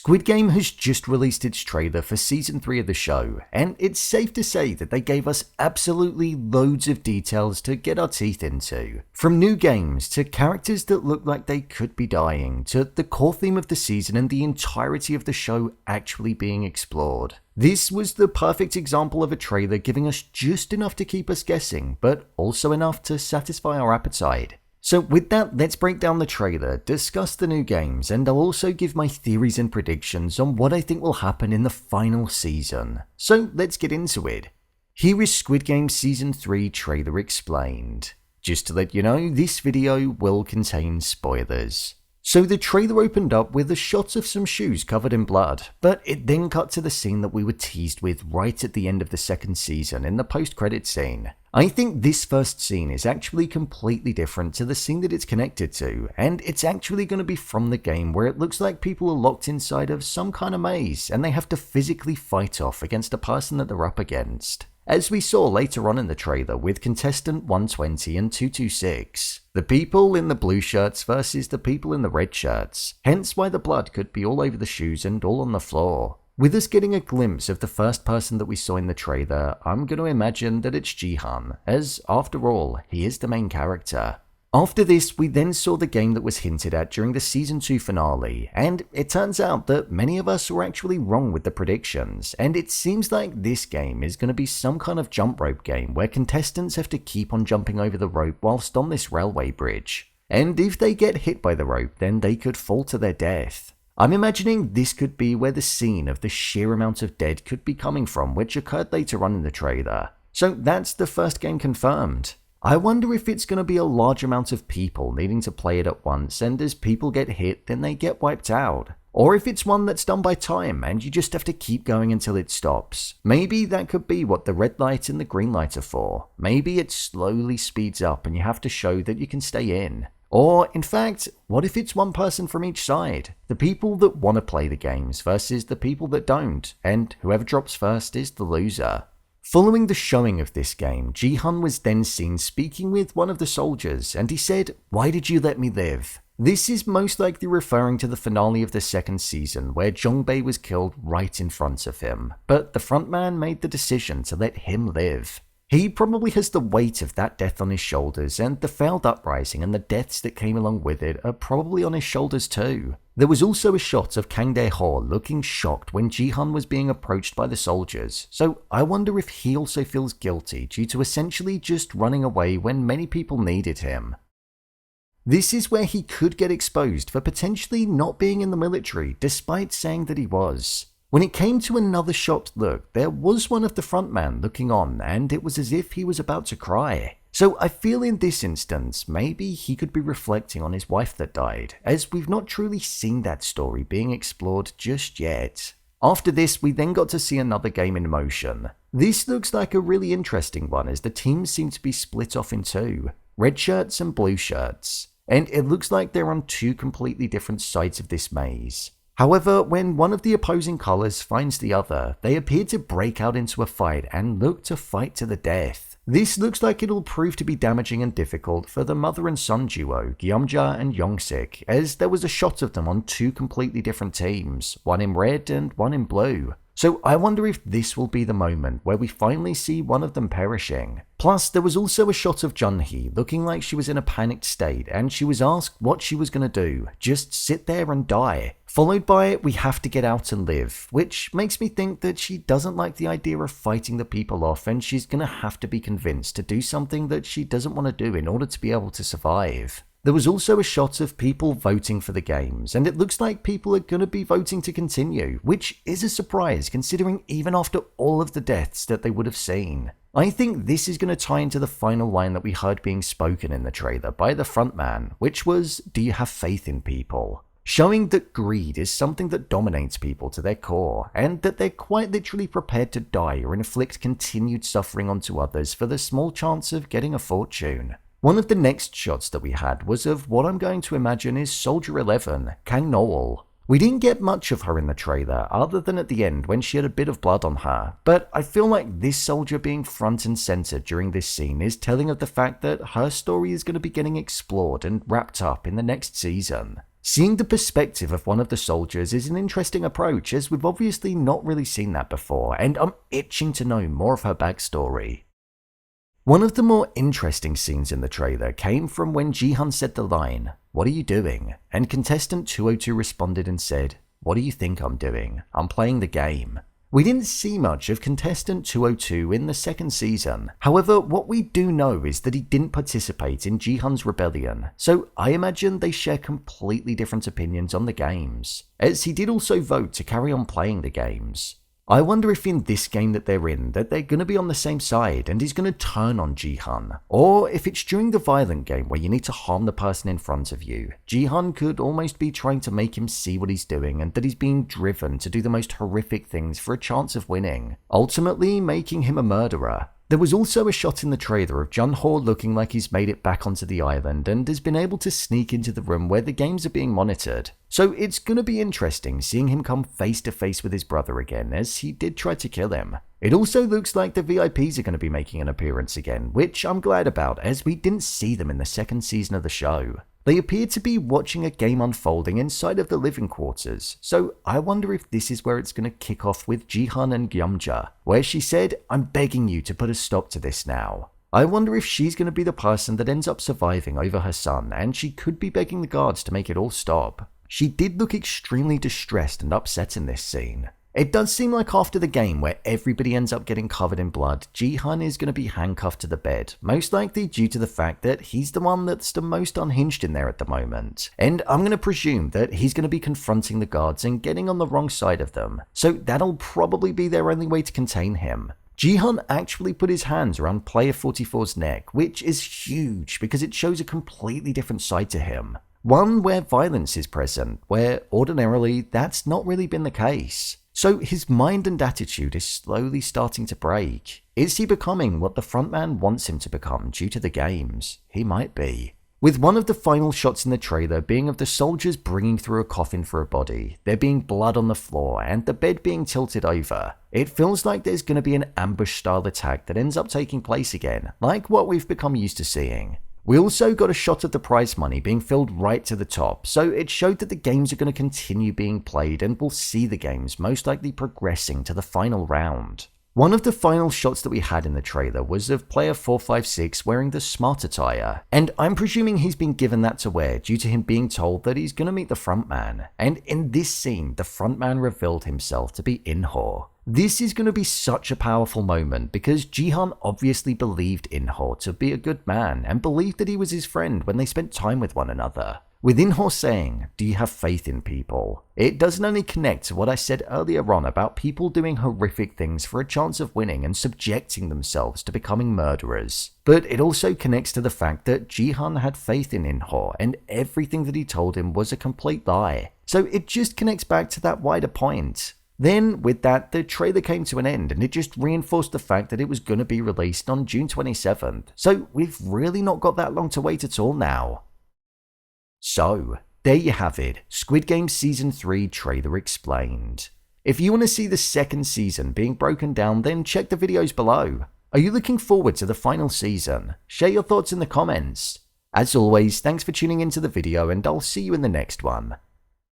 Squid Game has just released its trailer for season 3 of the show, and it's safe to say that they gave us absolutely loads of details to get our teeth into. From new games, to characters that look like they could be dying, to the core theme of the season and the entirety of the show actually being explored. This was the perfect example of a trailer giving us just enough to keep us guessing, but also enough to satisfy our appetite. So with that, let's break down the trailer, discuss the new games, and I'll also give my theories and predictions on what I think will happen in the final season. So let's get into it. Here is Squid Game Season 3 trailer explained. Just to let you know, this video will contain spoilers. So the trailer opened up with a shot of some shoes covered in blood, but it then cut to the scene that we were teased with right at the end of the second season in the post-credit scene. I think this first scene is actually completely different to the scene that it's connected to, and it's actually going to be from the game where it looks like people are locked inside of some kind of maze and they have to physically fight off against a person that they're up against. As we saw later on in the trailer with contestant 120 and 226, the people in the blue shirts versus the people in the red shirts, hence why the blood could be all over the shoes and all on the floor. With us getting a glimpse of the first person that we saw in the trailer, I'm going to imagine that it's Gi-Hun, as after all, he is the main character. After this, we then saw the game that was hinted at during the Season 2 finale, and it turns out that many of us were actually wrong with the predictions, and it seems like this game is going to be some kind of jump rope game where contestants have to keep on jumping over the rope whilst on this railway bridge. And if they get hit by the rope, then they could fall to their death. I'm imagining this could be where the scene of the sheer amount of dead could be coming from, which occurred later on in the trailer. So that's the first game confirmed. I wonder if it's going to be a large amount of people needing to play it at once, and as people get hit, then they get wiped out. Or if it's one that's done by time, and you just have to keep going until it stops. Maybe that could be what the red light and the green light are for. Maybe it slowly speeds up and you have to show that you can stay in. Or, in fact, what if it's one person from each side? The people that want to play the games versus the people that don't, and whoever drops first is the loser. Following the showing of this game, Gi-Hun was then seen speaking with one of the soldiers, and he said, "Why did you let me live?" This is most likely referring to the finale of the second season, where Jong-bae was killed right in front of him, but the frontman made the decision to let him live. He probably has the weight of that death on his shoulders, and the failed uprising and the deaths that came along with it are probably on his shoulders too. There was also a shot of Kang No-Eul looking shocked when Gi-Hun was being approached by the soldiers, so I wonder if he also feels guilty due to essentially just running away when many people needed him. This is where he could get exposed for potentially not being in the military, despite saying that he was. When it came to another shocked look, there was one of the frontman looking on, and it was as if he was about to cry. So I feel in this instance, maybe he could be reflecting on his wife that died, as we've not truly seen that story being explored just yet. After this, we then got to see another game in motion. This looks like a really interesting one, as the teams seem to be split off in two, red shirts and blue shirts, and it looks like they're on two completely different sides of this maze. However, when one of the opposing colours finds the other, they appear to break out into a fight and look to fight to the death. This looks like it'll prove to be damaging and difficult for the mother and son duo, Gi-Hun and Young-sik, as there was a shot of them on two completely different teams, one in red and one in blue. So I wonder if this will be the moment where we finally see one of them perishing. Plus, there was also a shot of Jun-hee looking like she was in a panicked state, and she was asked what she was going to do, just sit there and die. Followed by, "We have to get out and live," which makes me think that she doesn't like the idea of fighting the people off, and she's going to have to be convinced to do something that she doesn't want to do in order to be able to survive. There was also a shot of people voting for the games, and it looks like people are going to be voting to continue, which is a surprise considering even after all of the deaths that they would have seen. I think this is going to tie into the final line that we heard being spoken in the trailer by the frontman, which was, "Do you have faith in people?" Showing that greed is something that dominates people to their core, and that they're quite literally prepared to die or inflict continued suffering onto others for the small chance of getting a fortune. One of the next shots that we had was of what I'm going to imagine is Soldier 11, Kang No-Eul. We didn't get much of her in the trailer, other than at the end when she had a bit of blood on her, but I feel like this soldier being front and center during this scene is telling of the fact that her story is going to be getting explored and wrapped up in the next season. Seeing the perspective of one of the soldiers is an interesting approach, as we've obviously not really seen that before, and I'm itching to know more of her backstory. One of the more interesting scenes in the trailer came from when Gi-Hun said the line, "What are you doing?" and contestant 202 responded and said, "What do you think I'm doing? I'm playing the game." We didn't see much of contestant 202 in the second season. However, what we do know is that he didn't participate in Gi-Hun's rebellion, so I imagine they share completely different opinions on the games, as he did also vote to carry on playing the games. I wonder if in this game that they're in, that they're going to be on the same side and he's going to turn on Gi-Hun, or if it's during the violent game where you need to harm the person in front of you. Gi-Hun could almost be trying to make him see what he's doing and that he's being driven to do the most horrific things for a chance of winning, ultimately making him a murderer. There was also a shot in the trailer of Jun-Ho looking like he's made it back onto the island and has been able to sneak into the room where the games are being monitored. So it's gonna be interesting seeing him come face to face with his brother again, as he did try to kill him. It also looks like the VIPs are going to be making an appearance again, which I'm glad about, as we didn't see them in the second season of the show. They appear to be watching a game unfolding inside of the living quarters, so I wonder if this is where it's going to kick off with Gi-Hun and Gyumja, where she said, "I'm begging you to put a stop to this now." I wonder if she's going to be the person that ends up surviving over her son, and she could be begging the guards to make it all stop. She did look extremely distressed and upset in this scene. It does seem like after the game where everybody ends up getting covered in blood, Gi-Hun is going to be handcuffed to the bed, most likely due to the fact that he's the one that's the most unhinged in there at the moment. And I'm going to presume that he's going to be confronting the guards and getting on the wrong side of them, so that'll probably be their only way to contain him. Gi-Hun actually put his hands around Player 44's neck, which is huge because it shows a completely different side to him. One where violence is present, where ordinarily that's not really been the case. So his mind and attitude is slowly starting to break. Is he becoming what the frontman wants him to become due to the games? He might be. With one of the final shots in the trailer being of the soldiers bringing through a coffin for a body, there being blood on the floor and the bed being tilted over, it feels like there's going to be an ambush style attack that ends up taking place again, like what we've become used to seeing. We also got a shot of the prize money being filled right to the top, so it showed that the games are going to continue being played and we'll see the games most likely progressing to the final round. One of the final shots that we had in the trailer was of player 456 wearing the smart attire, and I'm presuming he's been given that to wear due to him being told that he's going to meet the frontman, and in this scene the frontman revealed himself to be In-Ho. This is going to be such a powerful moment because Gi-Hun obviously believed In-Ho to be a good man and believed that he was his friend when they spent time with one another. With In-Ho saying, "Do you have faith in people?" it doesn't only connect to what I said earlier on about people doing horrific things for a chance of winning and subjecting themselves to becoming murderers, but it also connects to the fact that Gi-Hun had faith in In-Ho and everything that he told him was a complete lie. So it just connects back to that wider point. Then, with that, the trailer came to an end and it just reinforced the fact that it was going to be released on June 27th, so we've really not got that long to wait at all now. So, there you have it, Squid Game Season 3 trailer explained. If you want to see the second season being broken down, then check the videos below. Are you looking forward to the final season? Share your thoughts in the comments. As always, thanks for tuning into the video and I'll see you in the next one.